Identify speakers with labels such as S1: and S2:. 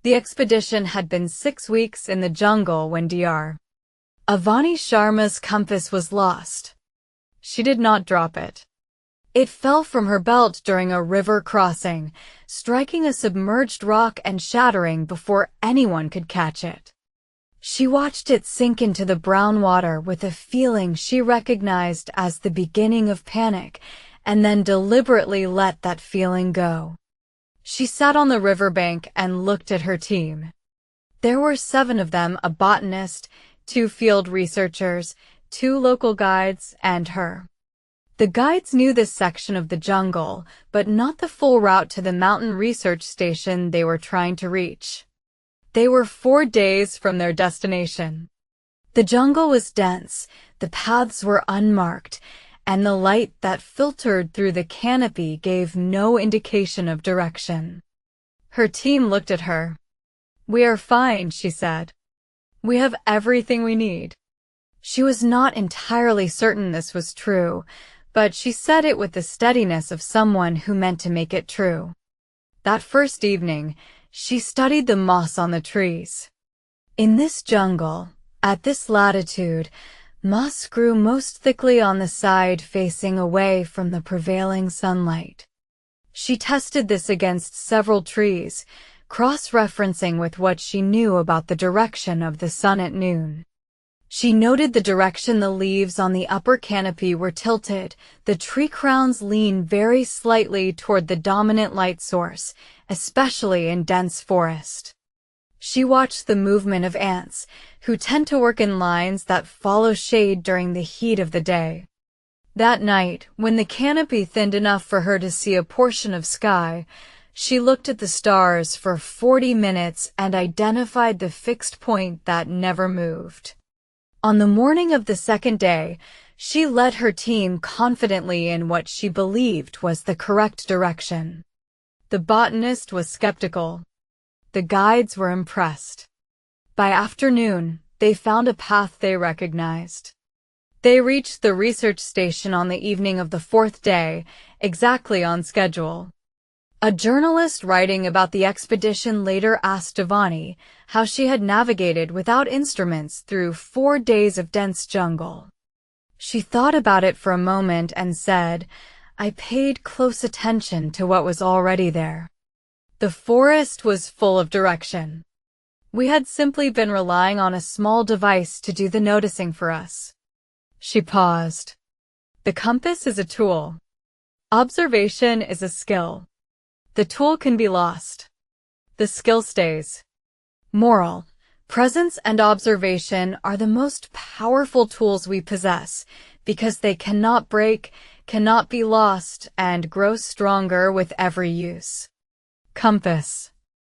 S1: The expedition had been 6 weeks in the jungle when Dr. Avani Sharma's compass was lost. She did not drop it. It fell from her belt during a river crossing, striking a submerged rock and shattering before anyone could catch it. She watched it sink into the brown water with a feeling she recognized as the beginning of panic, and then deliberately let that feeling go. She sat on the riverbank and looked at her team. There were 7 of them, a botanist, 2 field researchers, 2 local guides, and her. The guides knew this section of the jungle, but not the full route to the mountain research station they were trying to reach. They were 4 days from their destination. The jungle was dense, the paths were unmarked, and the light that filtered through the canopy gave no indication of direction. Her team looked at her. "We are fine," she said. "We have everything we need." She was not entirely certain this was true, but she said it with the steadiness of someone who meant to make it true. That first evening, she studied the moss on the trees. In this jungle, at this latitude, moss grew most thickly on the side facing away from the prevailing sunlight. She tested this against several trees, cross-referencing with what she knew about the direction of the sun at noon. She noted the direction the leaves on the upper canopy were tilted. The tree crowns leaned very slightly toward the dominant light source, especially in dense forest. She watched the movement of ants, who tend to work in lines that follow shade during the heat of the day. That night, when the canopy thinned enough for her to see a portion of sky, she looked at the stars for 40 minutes and identified the fixed point that never moved. On the morning of the second day, she led her team confidently in what she believed was the correct direction. The botanist was skeptical. The guides were impressed. By afternoon, they found a path they recognized. They reached the research station on the evening of the 4th day, exactly on schedule. A journalist writing about the expedition later asked Avani how she had navigated without instruments through 4 days of dense jungle. She thought about it for a moment and said, "I paid close attention to what was already there. The forest was full of direction. We had simply been relying on a small device to do the noticing for us." She paused. The compass is a tool. Observation is a skill. The tool can be lost. The skill stays. Moral: presence and observation are the most powerful tools we possess because they cannot break, cannot be lost, and grow stronger with every use. Compass.